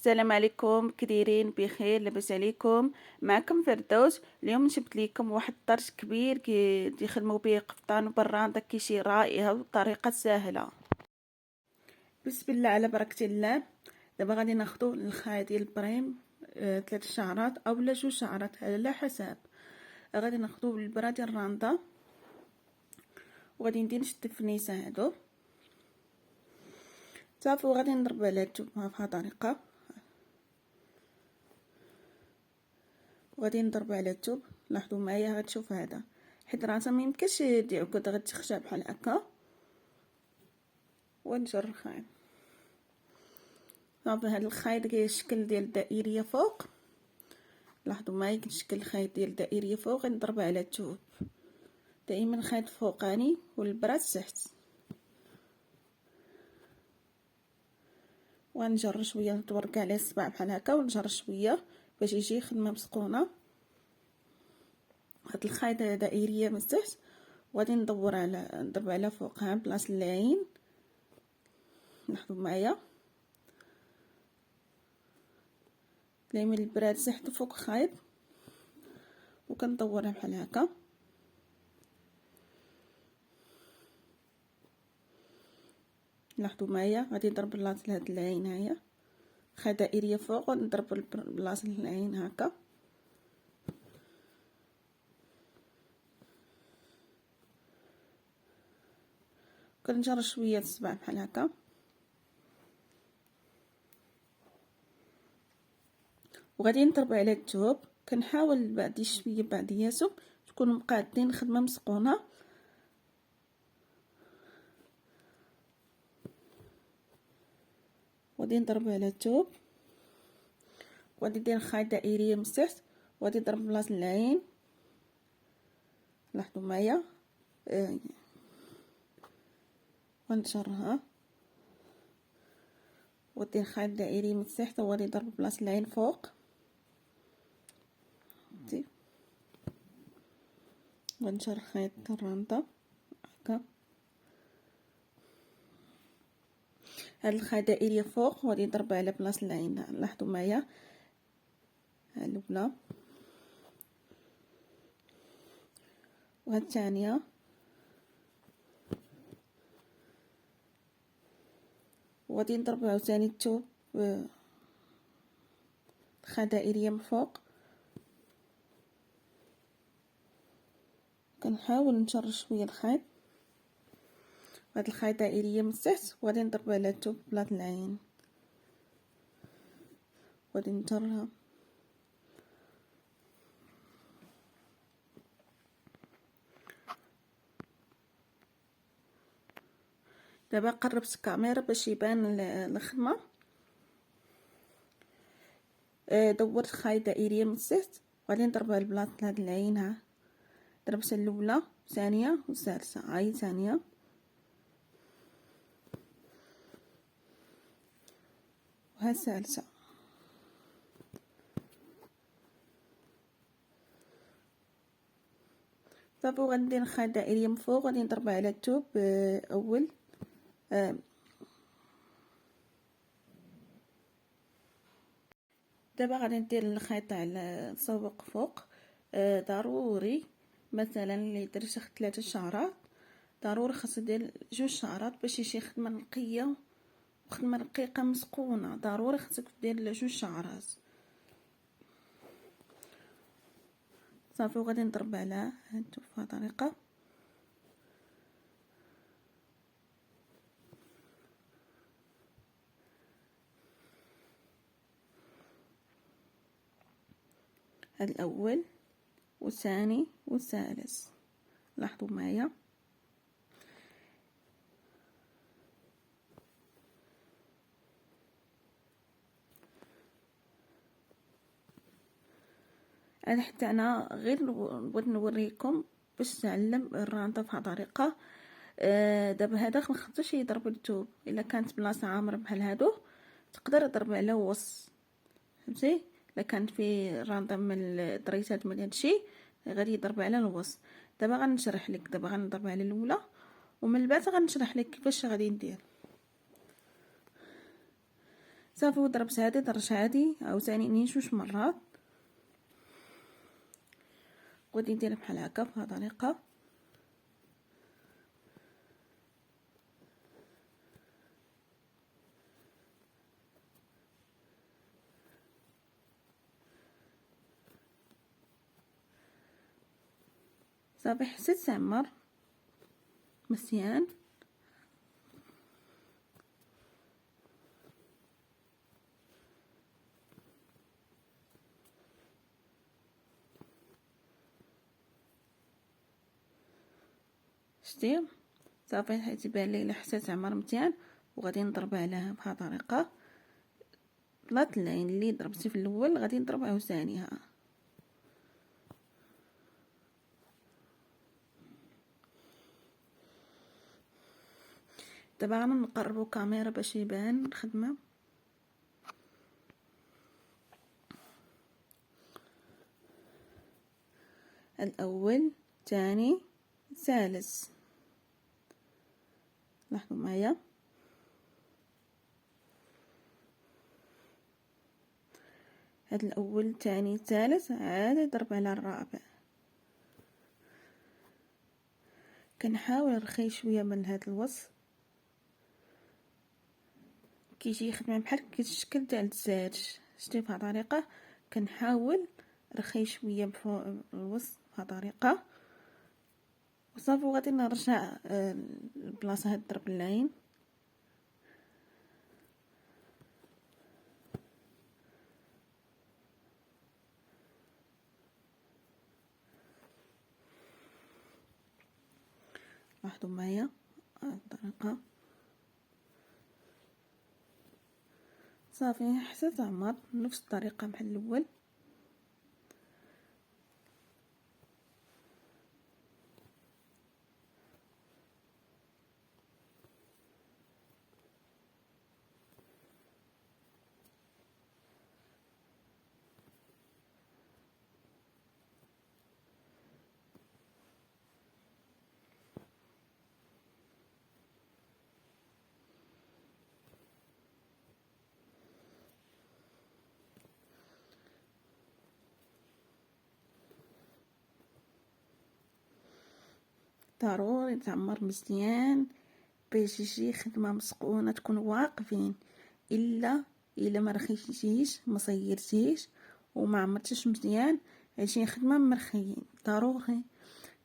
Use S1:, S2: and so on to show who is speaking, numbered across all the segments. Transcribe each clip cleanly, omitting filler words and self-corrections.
S1: السلام عليكم، كديرين بخير؟ لاباس عليكم؟ معكم فردوس. اليوم جبت لكم واحد الطرش كبير يخدموا به قفطان وبراندا كيجي رائع وبطريقه سهله. بسم الله على بركه الله. دابا غادي ناخذوا الخيط ديال البريم 3 شعرات اولا 2 شعرات على حسب. غادي ناخذوا البرا ديال الراندا وغادي ندير نشد الفنيسه هادو صافي، وغادي نضرب على الثوب بهذه الطريقه، وغادي نضرب على الثوب. لاحظوا معايا غتشوف هذا حيت راسها ما يمكنش يعقد، غتخشى بحال هكا ونجر الخيط صافي. هذا الخيط كيشكل ديال الدائريه فوق، لاحظوا معايا كنشكل الخيط ديال الدائريه فوق، غنضرب على الثوب دائما خيط فوقاني والبراس تحت، ونجر شويه نطورق عليه الصباع بحال هكا ونجر شويه باش يجي خدمه مسقونه. هاد الخيط دائريه من تحت وغادي نضرب على فوقها بلاصه العين. لاحظوا معايا دائما البراد تحت فوق الخيط وكندورها بحال هكا. لاحظوا معايا غادي نضرب بلاصه هاد العين، هيا خيط دائريه فوق ونضرب بلاصه العين هكا، كنجر شويه الصباع بحال هكا وغادي نضرب على الثوب. كنحاول بعد شويه بعضياتهم تكونوا مقادين خدمه مسقونه. وغادي نضرب على الثوب وغادي ندير خيط دائريه من تحت وغادي نضرب بلاصه العين. لاحظوا معايا ونشرها ودير خيط دائري من تحت وغادي نضرب بلاصه العين فوق، ونشر خيط الراندا هكا. هاد الخيط دائريه فوق وغادي نضرب على بلاصه العين. لاحظوا معايا الاولى وهاد الثانيه، وغادي نضرب عاوتاني الثوب خيط دائريه من فوق. كنحاول نشر شويه الخيط، هاد الخيط دائريه من تحت وغادي نضرب على الثوب بلاصه العين، وغادي نجرها. دابا قربت الكاميرا باش يبان الخدمه. دورت خيط دائريه من تحت وغادي نضربها لبلاصه هاد العين. ها ضربت الاولى ثانيه وثالثه، هاي ثانيه وها الثالثه. صافي وغندير خيط دائريه من فوق وغادي نضرب على الثوب اول. دابا غادي ندير الخيط على الصوبق فوق. ضروري مثلا اللي درت 3 شعرات ضروري خاص يدير 2 شعرات باش يجي خدمه نقيه وخدمه رقيقه مسقونه. ضروري خاصك دير 2 شعرات صافي. وغادي نضرب على هادو بهذه الطريقه. هذا الاول والثاني والثالث، لاحظوا معايا. انا حتى انا غير بغيت نوريكم باش تعلم الراندا بهذه الطريقه. دابا هذا ما خصوش يضرب الثوب، الا كانت بلاصه عامره بحال هادو تقدر تضرب على وسط، فهمتي؟ الا كانت في راندا من الدريسات من هادشي غادي يضرب على الوسط. دابا غنشرح لك، دابا غنضرب على الاولى ومن بعد غنشرح لك كيفاش غادي ندير. صافي وضربت هادي درج هادي عاوتاني نين جوج مرات، وغادي ندير بحال هكا بهاد الطريقه. صافي حتى تعمر مزيان. شتي صافي تيبان لي حتى تعمر مزيان، وغادي نضرب عليها بهاد الطريقه. بلاط العين اللي ضربتي في الاول غادي نضرب عاوتانيها. دابا غنقربوا الكاميرا باش يبان الخدمه. الاول ثاني ثالث، لاحظوا معايا. هاد الاول ثاني ثالث عاد ضرب على الرابع. كنحاول نرخي شويه من هاد الوسط، كيجي خدمه بحال الشكل تاع الدجاج. شتي بهاد الطريقه كنحاول نرخي شويه بفوق الوسط بهاد الطريقه. وصافي وغادي نرجع البلاصه هاد ضرب العين. لاحظوا معايا الطريقه. صافي حتى تعمر نفس الطريقه بحال الاول. ضروري تعمر مزيان باش يجي خدمه مسقونه، تكون واقفين. الا ما رخيتيش ما صيرتيش وما عمرتيش مزيان هادشي خدمه مرخيين.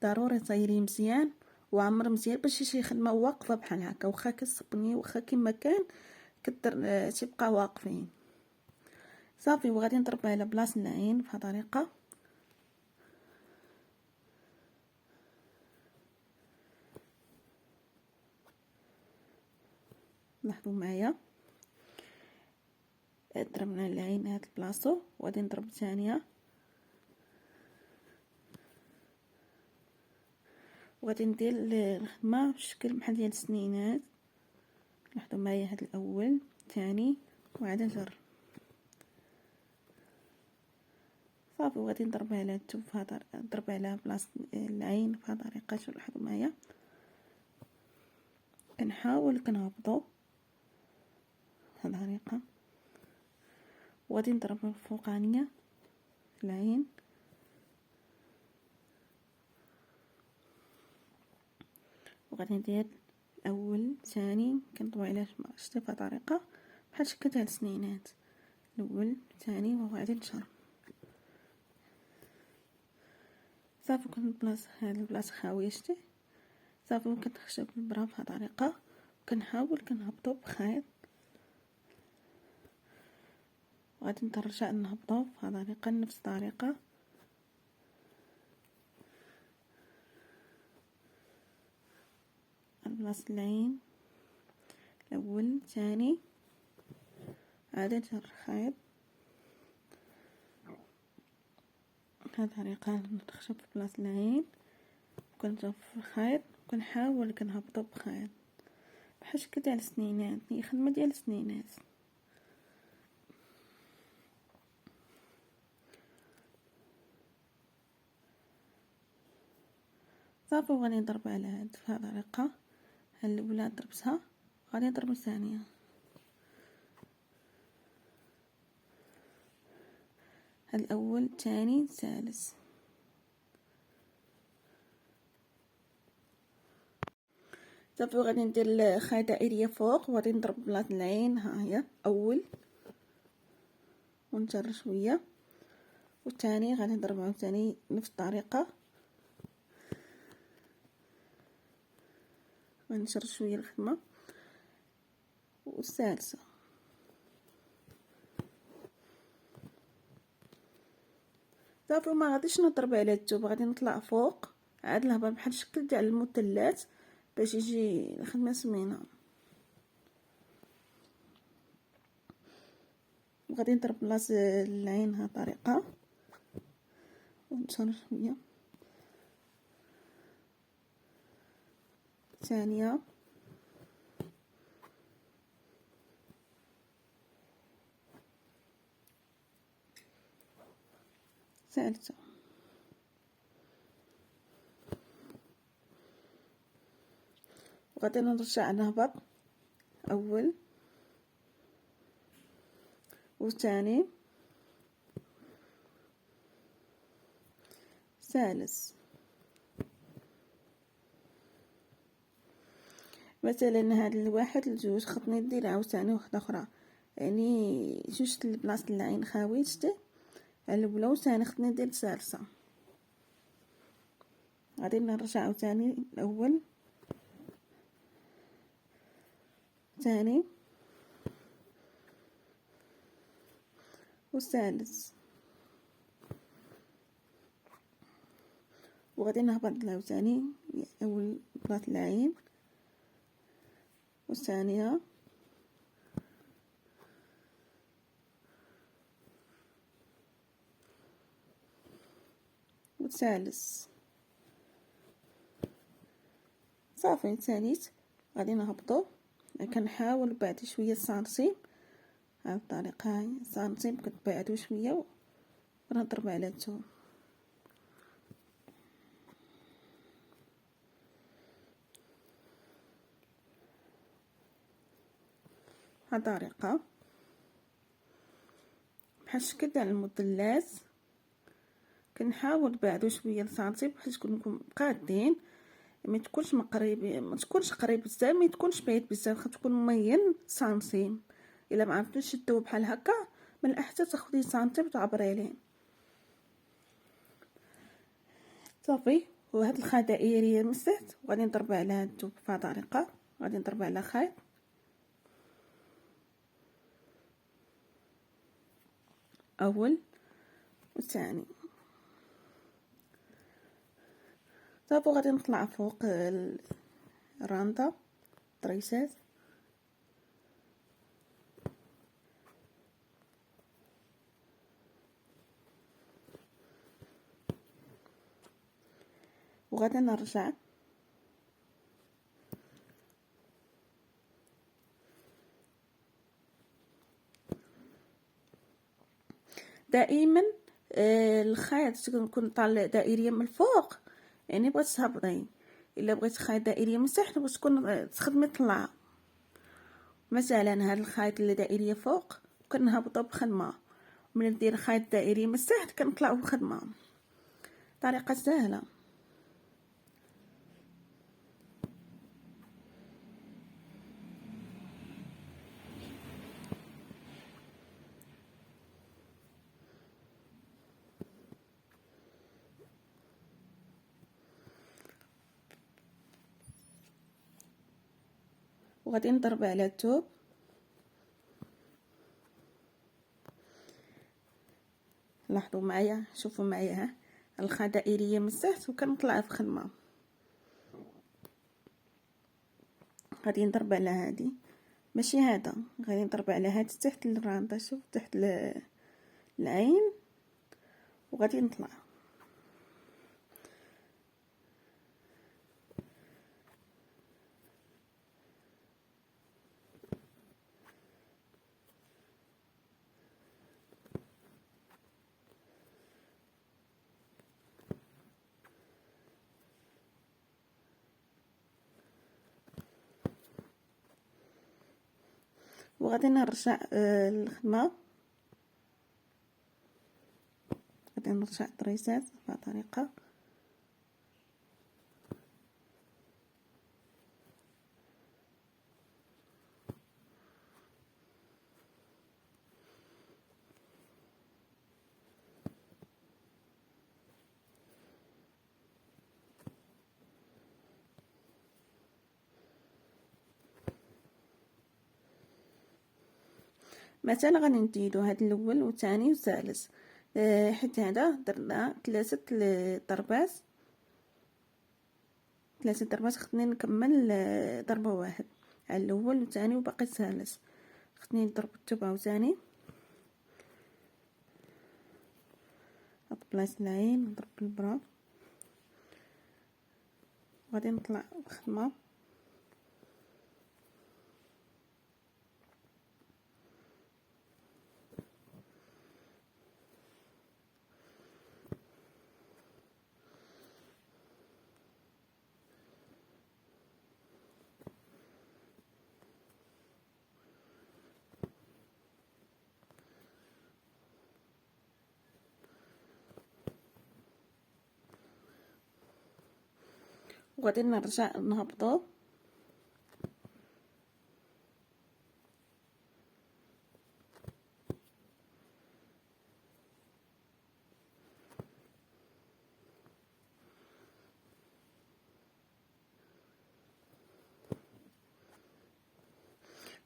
S1: ضروري صيري مزيان وعمر مزيان باش يجي خدمه واقفه بحال هكا. واخا كتصبني واخا كما كان كدر تبقى واقفين. صافي وغادي نضرب على بلاصه العين بهذه الطريقه. لاحظوا معايا ضربنا العين هاد البلاصه وغادي نضرب ثانيه، وغادي ندير الخدمه بشكل بحال ديال السنينات. لاحظوا معايا هاد الاول ثاني وعاد نجر. صافي وغادي نضرب على التوب هذا، نضرب على بلاصه العين بهذه الطريقه. شوفوا لاحظوا معايا كنحاول كنهبطوا بهذه الطريقه، وغادي نضرب الفوقانيه العين. وغادي ندير الاول ثاني كنضوي على شتي بهذه الطريقه بحال شكل تاع السنينات. الاول ثاني وغادي نشر. صافي كنبلاص هاد البلاصه خاويه شتي. صافي كنخشب البرا بهذه الطريقه وكنحاول كنهبطوا بخيط. وغادي نرجع نهبطوا بهذه الطريقه نفس الطريقه. البلاصه العين الاول ثاني عاد نجر الخيط بهذه الطريقه. نخشب في بلاصه العين وكنجر في الخيط وكنحاول كنهبطوا بخيط بحال شكل ديال السنينات. هي خدمه ديال السنينات. صافي وغادي نضرب على هاد بهذه الطريقه. الاولى ضربتها غادي نضرب الثانيه. هذا الأول تاني ثالث. صافي غادي ندير الخيط دائرية فوق وغادي نضرب بلاط العين. ها هي أول ونجر شوية، والثاني غادي نضرب عاوتاني نفس الطريقة ونشر شوية الخدمة، والثالثة صافي. وما غاديش نضرب على الثوب، غادي نطلع فوق عاد نهبط بحال الشكل ديال المثلث باش يجي الخدمة سمينة. وغادي نضرب بلاص العين ها طريقة ونشر شوية. ثانية ثالثة وغادي نرجع نهبط أول وثاني ثالث. مثلا هاد الواحد الجوج خصني ندير عاوتاني واحدة أخرى، يعني جوج البلاص العين خاوي شتي على الأولى، وثاني خصني ندير الثالثة. غادي نرجع عاوتاني الأول ثاني والثالث، وغادي نهبط عاوتاني أول بلاص العين والثانية والثالث. صافي ثالث غادي نهبطو، كنحاول بعد شوية سنتيم هاد الطريقة، هاي سنتيم كتبعدو شوية ونضرب على الثوب. هاد الطريقة بحال الشكل ديال المثلث، كنحاول بعدو شوية سنتيم بحيث نكون قادين، ما تكونش مقريب، ما تكونش قريب بزاف، ما تكونش بعيد بزاف، خاص تكون مميل سنتيم. الا ما عرفتيش تشدو بحال هكا من الاحسن تاخدي سنتيم تعبري عليه. صافي. وهاد الخيط دائرية مسحت وغادي نضرب على هاد الثوب بهاد الطريقة، غادي نضرب على خيط اول والثاني. صافي غادي نطلع فوق الراندا طريسات، وغادي نرجع دائما الخيط تكون طالع دائريه من الفوق، يعني بغيت تهبطي. الا بغيت خيط دائريه من تحت باش تكون تخدمي طلع. مثلا هاد الخيط اللي دائريه فوق كنهبطو بخدمه، ملي ندير خيط دائري من تحت كنطلعو بخدمه. طريقه سهله. وغادي نضرب على الثوب، لاحظوا معايا، شوفوا معايا ها الخيط دائريه من تحت وكنطلع في خدمه. غادي نضرب على هادي، ماشي هذا، غادي نضرب على هاد تحت الراندا، شوف تحت العين، وغادي نطلع. وغادي نرجع الخدمه غادي نرجع طريسات بهذه الطريقة. مثلا غادي نزيدو هاد الاول والثاني والثالث، حيت هذا درنا ثلاثه ضربات خصني نكمل ضربه واحد على الاول والثاني وباقي الثالث. خصني نضرب الثوب عاوتاني، هاد بلاصه العين نضرب بالبرا، غادي نطلع الخدمه. وغادي نرجع نهبطو،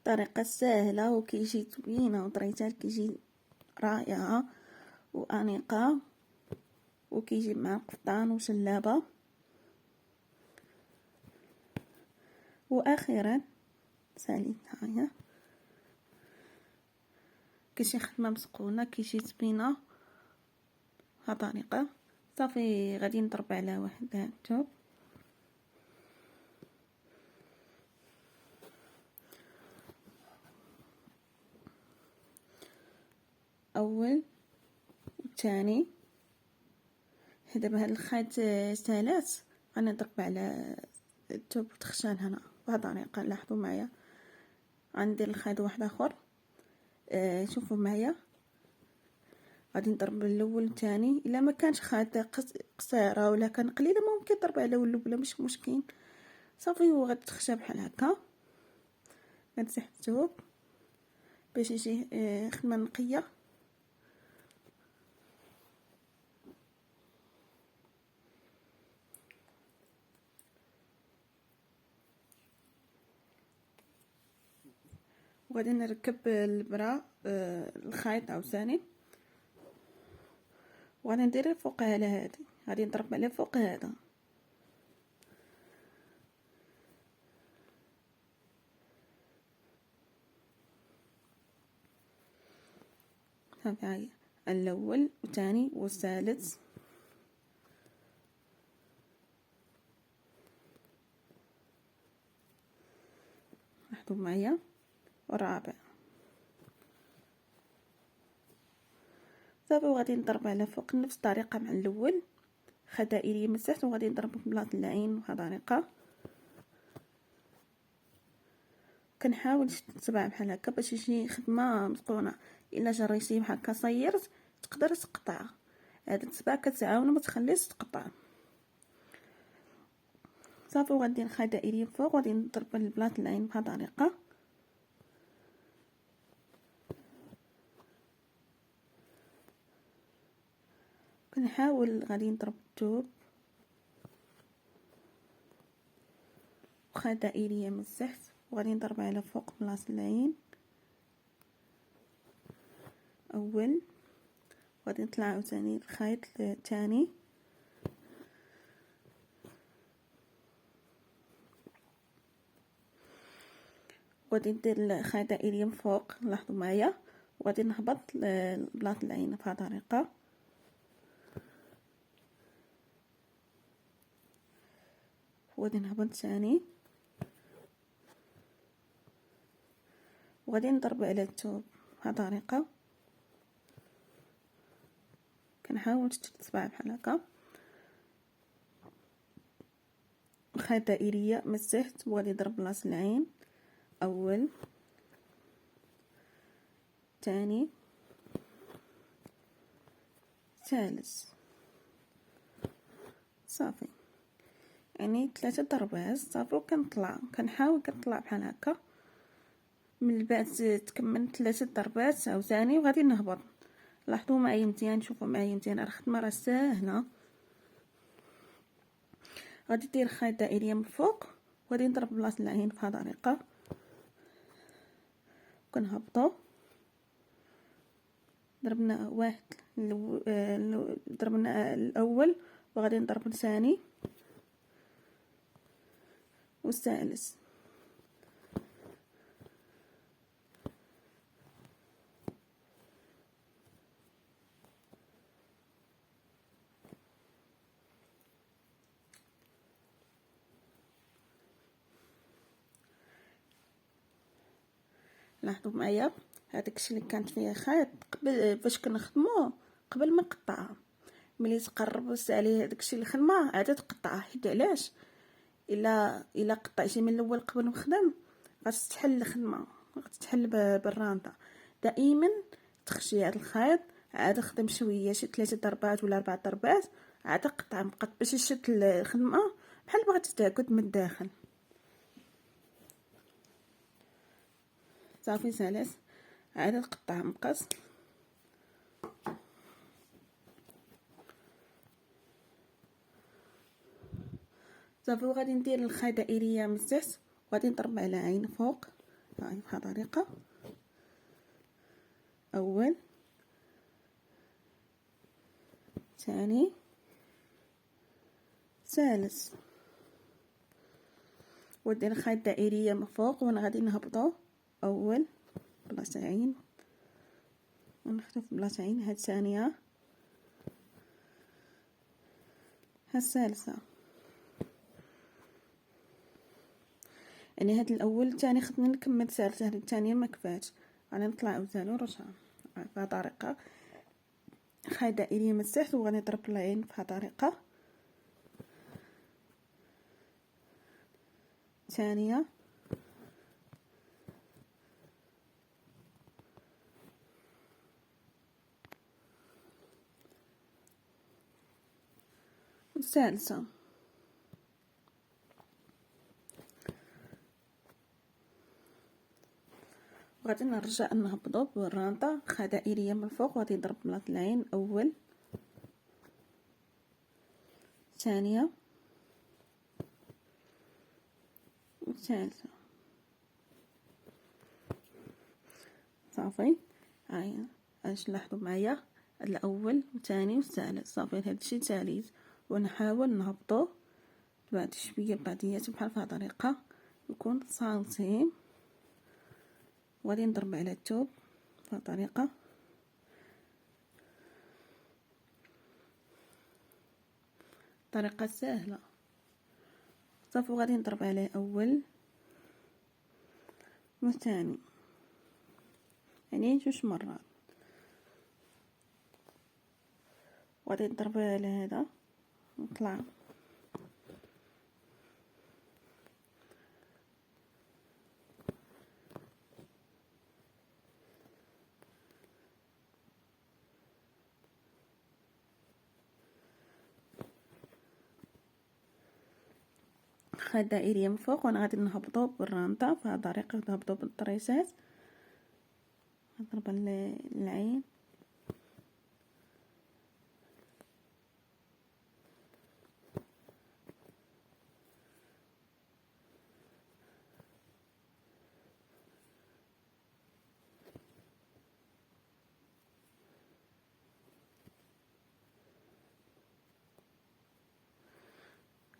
S1: طريقة سهلة وكيجي زوينة وطريقتها كيجي رائعة وأنيقة وكيجي مع قفطان وشلابة. واخيرا ثالثا كيجي خدمه مسقونه كيجي زوينه بهذه الطريقه. صافي غادي نضرب على واحد الثوب، اول والثاني. دابا هاد الخيط ثلاث غادي نضرب على الثوب تخشان هنا بهذه الطريقه. لاحظوا معايا غندير الخيط واحد اخر، شوفوا معايا غادي نضرب الاول والثاني. الا ما كانش خيط قصيره ولا كان قليله ممكن نضرب على الاول ولا مش مشكل. صافي وغادي تخشى بحال هكا. غنسح الثوب باش يجي خدمه نقيه. وغادي نركب البرا الخيط عاوتاني وغادي ندير فوق على هادي، غادي نضرب على فوق هذا. هاي الاول والثاني والثالث، لاحظوا معايا، والرابع. صافي وغادي نضرب على فوق نفس الطريقه مع الاول، خد دائريه من تحت وغادي نضرب بلاط العين بهذه الطريقه. كنحاول نتبع بحال هكا باش يجي خدمه متقونه. الا جريتي بحال هكا صيرت تقدر تقطع، هذا التبع كتعاون ما تخليش تقطع. صافي وغندير خيط دائري فوق وغادي نضرب البلاط العين بهذه الطريقه. كنحاول غادي نضرب الثوب وخيط دائريه من تحت وغادي نضرب على فوق بلاصه العين اول، وغادي نطلع عاوتاني الخيط الثاني وغادي ندير الخيط دائري من فوق. لاحظوا معايا وغادي نهبط البلاط العين بهذه الطريقه. وغادي نهبط ثاني وغادي نضرب على الثوب بهذه الطريقه. كنحاول تتبع بحال هكا، خيط دائريه من تحت وغادي نضرب بلاصه العين اول ثاني ثالث. صافي، يعني 3 ضربات صافي. وكنطلع كنحاول كنطلع بحال هكا. من بعد تكملت 3 ضربات عاوتاني وغادي نهبط. لاحظوا معايا مزيان، شوفوا معايا مزيان، راه الخدمه راه ساهله. غادي دير خيط دائريه من الفوق وغادي نضرب بلاصه العين بهاد الطريقه. كنهبطوا، ضربنا واحد ضربنا الاول وغادي نضرب الثاني والثالث. لاحظوا معايا هذاك الشيء اللي كانت فيه خيط قبل فاش كنخدموه قبل ما نقطعها، ملي تقرب عليه هذاك الشيء اللي خدمه عاد تقطعه. حيت علاش؟ الا قطعتي من الاول قبل ما نخدم غتستحل الخدمه، غتستحل بالرانطه. دائما تخشي هذا الخيط، عاد خدم شويه شي 3 ضربات ولا 4 ضربات، عاد قطع مقط باش تشد الخدمه بحال بغات تتعقد من الداخل. صافي ثالث، عاد نقطع مقص. صافي، وغادي ندير الخيط دائريه من تحت وغادي نضرب على عين فوق. هاي بهاد الطريقه، اول ثاني ثالث. ودير خيط دائريه من فوق وانا غادي نهبطو. اول بلاصه عين ونحطو في بلاصه عين. هاد الثانيه، هاد الثالثه. يعني هاد الاول الثاني خدني نكمل الثالثه، هاد الثانيه ما كفاتش، غادي نطلع عاوتاني ونرجع بهاد الطريقه. خيط دائريه من التحت وغادي نضرب العين بهاد الطريقه. ثانيه والثالثه. غادي نرجع نهبطو بالرانطه. خيط دائريه من الفوق وغادي نضرب بلاصه العين. اول ثانيه والثالثه. صافي، هاي اش لاحظوا معايا الاول والثاني والثالث. صافي، هادشي ثالث. ونحاول نهبطو بعد شويه بعديات بحال بهاد الطريقه يكون صامتين. وغادي نضرب على الثوب بهاد الطريقه. طريقه سهله. صافي، وغادي نضرب عليه اول والثاني، يعني 2 مرات. وغادي نضرب على هذا ونطلع. خيط دائريه من فوق وانا غادي نهبطو بالرانطه بهاد الطريقه. نهبطو بالطريسات، نضرب العين.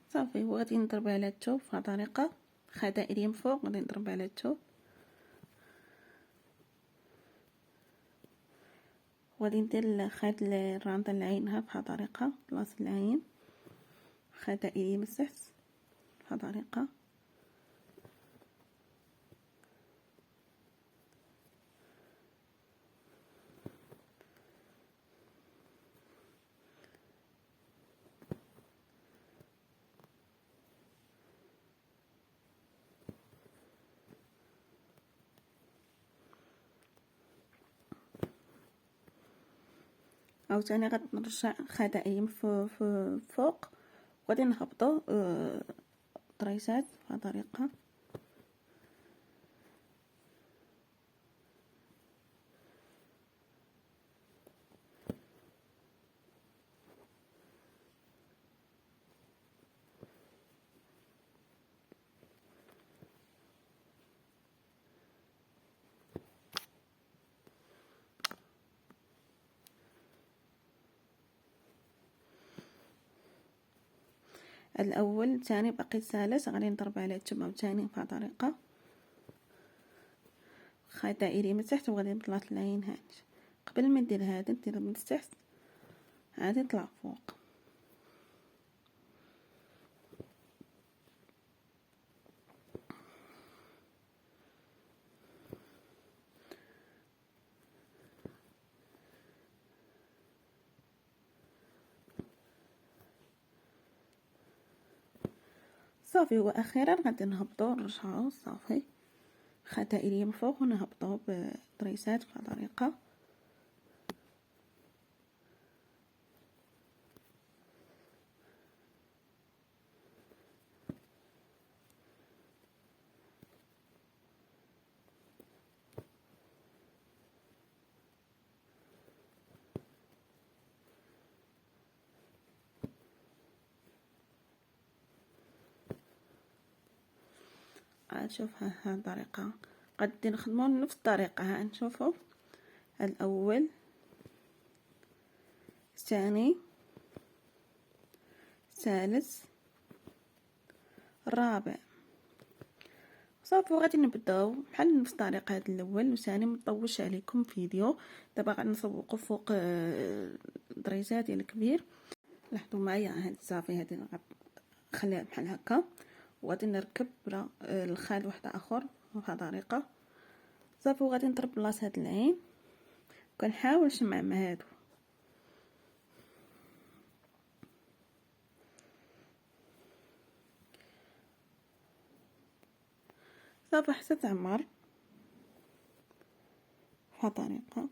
S1: صافي، وغادي نضرب على الثوب بهاد الطريقه. خيط دائري من فوق غادي نضرب على الثوب. وغادي ندير خيط الرانطه لعينها بهاد الطريقه. بلاصه العين خيط دائري من تحت بهاد الطريقه. عاوتاني غادي نرجع خدائيم فوق، وغادي نهبطو طريسات بهذه الطريقه. الاول الثاني باقي ثالث غادي نضرب على تما ثاني بهذه الطريقه، خيط دائري من تحت وغادي نبلط العين هاني. قبل ما ندير هذا ندير من تحت عادي نطلع فوق. صافي، واخيرا غادي نهبطو نرجعو صافي خيط دائري من فوق ونهبطو بطريسات بهذه الطريقه. شوف هذه الطريقه غادي نخدمو نفس الطريقه. ها نشوفوا الاول الثاني الثالث الرابع صافي، وغادي نبداو بحال نفس الطريقه. هذا الاول والثاني مطولش عليكم فيديو. دابا غادي نسوقوا فوق دريسات ديال الكبير. لاحظوا معايا هاد صافي هادي نخليها بحال هكا، وغادي نركب بلا الخال واحد اخر بهذه الطريقه صافي، وغادي نضرب بلاصه هاد العين وكنحاول نجمع مع هادو صافي حتى تعمر بهذه الطريقه.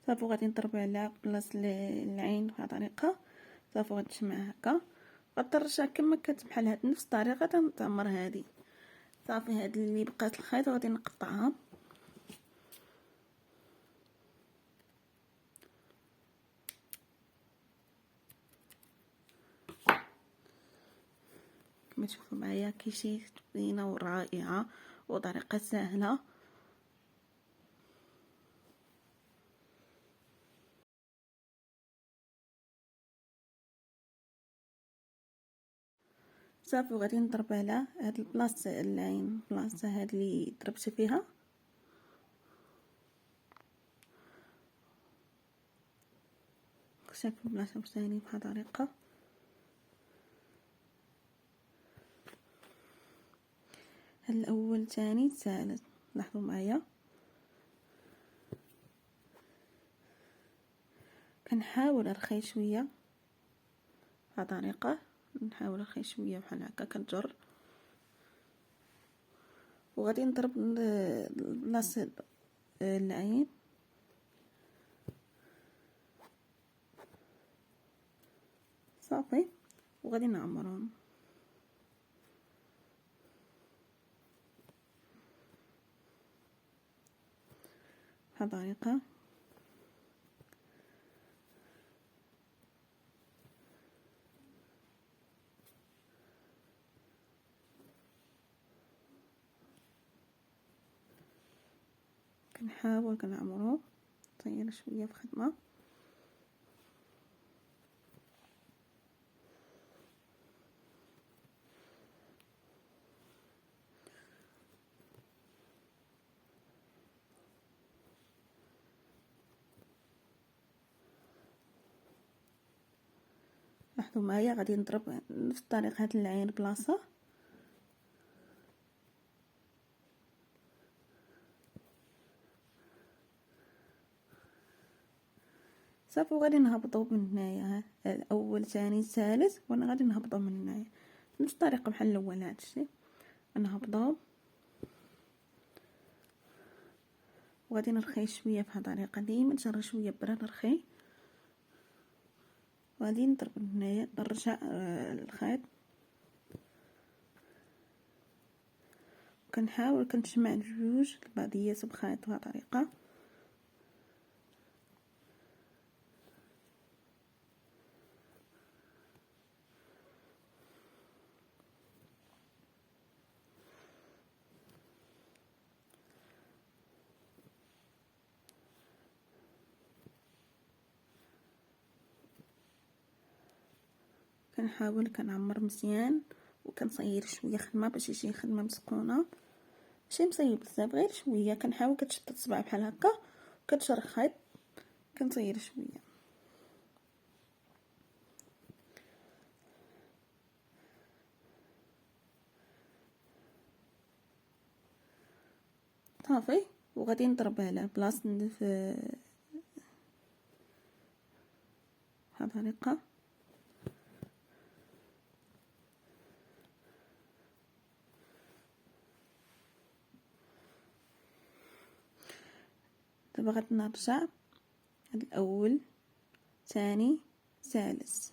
S1: صافي غادي نضرب على بلاصه العين بهذه الطريقه صافي، غتجمع هكا غترجع كما كانت بحال هاد نفس الطريقه تنعمر هذه صافي. هاد اللي بقات الخيط غادي نقطعها كما تشوفوا معايا كيجي زينه ورائعه وطريقه سهله. صافي وغادي نضرب على هاد البلاصه العين، البلاصه هاد اللي ضربت فيها صافي بلاصه ثاني بهذه الطريقه. هاد الاول ثاني الثالث لاحظوا معايا كنحاول نرخي شويه بهذه الطريقه، نحاول نرخي شويه بحال هكا كنجر، وغادي نضرب بلاصه العين صافي، وغادي نعمرهم بهذه الطريقه. كنحاول كنعمرو طير شويه في خدمه لاحظوا معايا غادي نضرب نفس الطريقة هاد العين بلاصة، صافي وغادي نهبطو من هنايا الاول ثاني ثالث، وانا غادي نهبطو من هنايا نفس الطريقة بحال الاول. هادشي نهبطو وغادي نرخي شويه بهاد الطريقه، ديما نشري شويه برا نرخي، وغادي نضرب من هنايا نرجع الخيط، كنحاول كنجمع الجوج البعضيات بخيط بهاد الطريقه. كنحاول كنعمر مزيان وكنصير شويه خدمه باش يجي خدمه مسكونه، ماشي مصيب بزاف غير شويه. كنحاول كتشد الصبع بحال هكا وكتشرخ خيط، كنصير شويه صافي. وغادي نضرب على بلاصه في بهاد الطريقه. دابا غادي نرجع الاول ثاني ثالث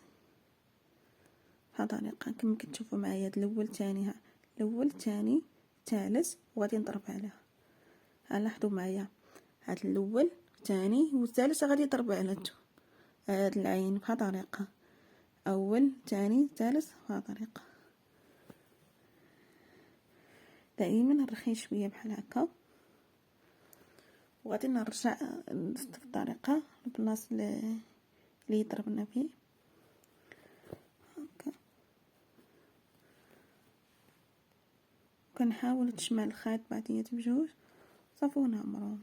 S1: بهاد الطريقه كما كتشوفوا معايا. الاول ثاني الاول ثاني ثالث وغادي نضرب عليها. لاحظوا معايا هاد الاول ثاني والثالث غادي نضرب على هاد العين بهاد الطريقه، اول ثاني ثالث بهاد الطريقه. دائما نرخي شويه بحال هكا وغادي نرجع نفس الطريقه البلاصه اللي ضربنا فيه هكا. كنحاول تجمع الخيط بعضيات بجوج صافي ونعمرهم.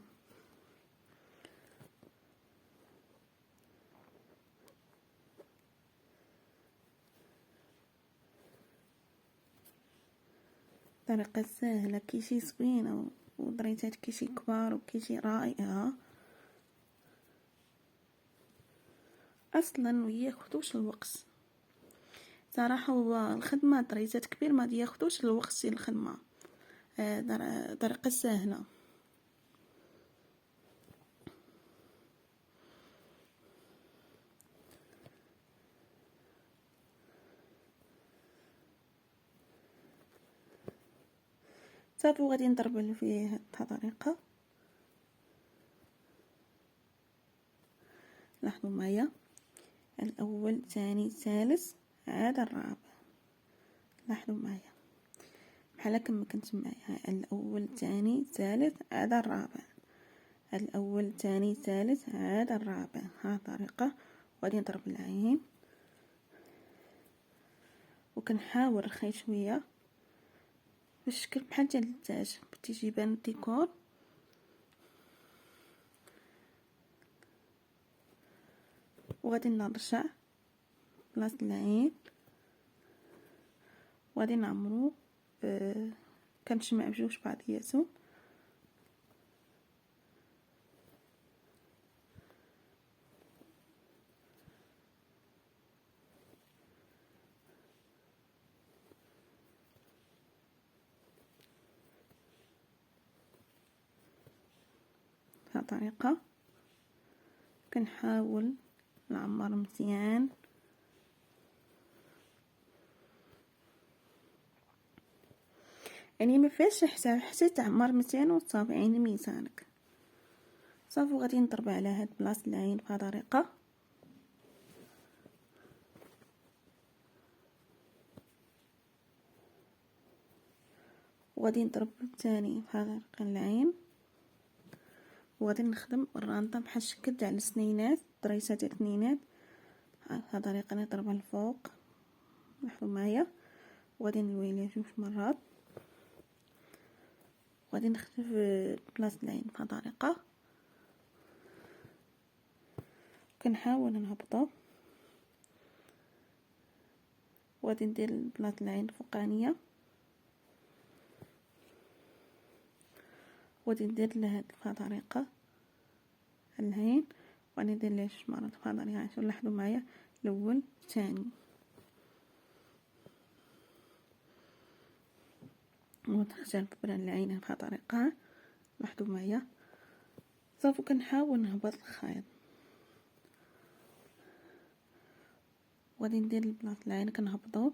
S1: طريقة سهلة كيشي زوينة ودريتات كيشي كبار وكيشي رائعة اصلا وياخدوش الوقت صراحة. هو الخدمة دريتات كبير ما ياخدوش الوقت ديال الخدمة، طريقة سهلة. صافي وغادي نضرب فيه هاد الطريقة. لاحظوا معايا الاول ثاني ثالث عاد الرابع. لاحظوا معايا بحال كما كنت معايا الاول ثاني ثالث عاد الرابع، الاول ثاني ثالث عاد الرابع. ها الطريقة وغادي نضرب العين وكنحاول نرخي شويه بالشكل بحال ديال التاج باش يبان الديكور. وغادي نرجع بلاصه العين وغادي نعمرو كنجمع بجوج بعضياتهم بهذه الطريقه. كنحاول نعمر مزيان يعني ما فيهاش حساب، حتى تعمر مزيان وصافي عين ميزانك صافي. وغادي نضرب على هاد بلاصه العين بهذه الطريقه وغادي نضرب ثاني بهذا العين وغادي نخدم الرانطه بحال الشكل تاع السنينات دريسه تاع السنينات بهذه الطريقه. نضربها الفوق لاحظوا معايا وغادي نلوي ليها جوج مرات وغادي نخدم في بلاصه العين بهذه الطريقه. كنحاول نهبطو وغادي ندير بلاط العين الفوقانية، وغادي ندير لهاد بهاد الطريقة العين، وغادي ندير ليه 2 مرات بهاد الطريقة. عشان لاحظوا معايا الاول الثاني، ونرجع نكبر العين بهاد الطريقة. لاحظوا معايا صافي. كنحاول نهبط الخيط، وغادي ندير البلاط العين كنهبطو.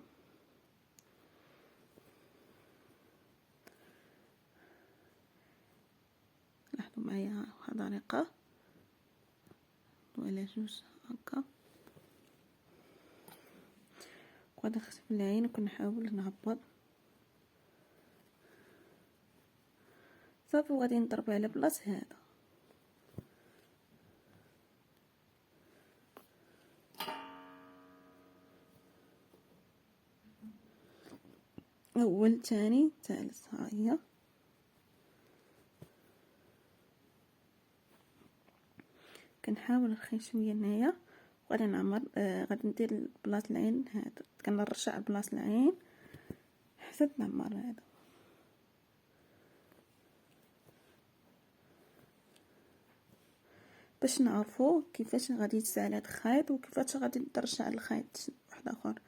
S1: لاحظوا معايا بهاد الطريقة على 2 هكا، وغادي نخسف العين وكنحاول نهبط صافي. وغادي نضرب على بلاص هذا. اول ثاني ثالث، ها هي. كنحاول نخي شويه هنايا، وغادي نعمر غادي ندير بلاص العين هذا، كنرشع بلاص العين حتى نعمر هذا. باش نعرفوا كيفاش غادي يتسال هذا الخيط وكيفاش غادي نرجع الخيط واحد اخر.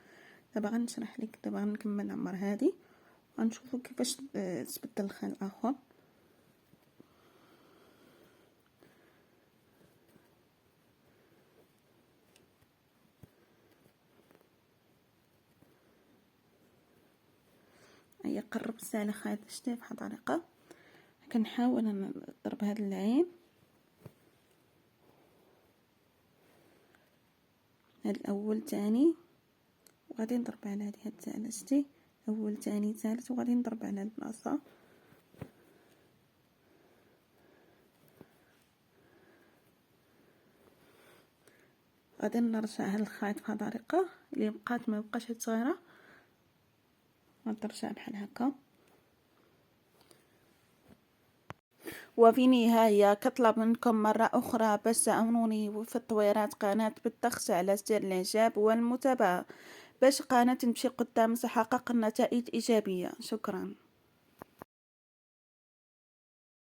S1: دابا غنشرح لك، دابا غنكمل نعمر هذه غنشوفوا كيفاش تبدل الخيط الاخر. هي قرب على خيط شتي بهاد الطريقه. كنحاول نضرب هاد العين، هاد الاول ثاني، وغادي نضرب على هذه الثالث، اول ثاني ثالث، وغادي نضرب على البلاصه. غادي نرجع هاد الخيط بهاد الطريقه اللي بقات ما بقاش صغيره، غنرجع بحال هكا. وفي النهاية كطلب منكم مرة أخرى باش تعاونوني في تطويرات قناة بالضغط على زر الإعجاب والمتابعة باش قناة تمشي قدام تحقق النتائج إيجابية. شكرا.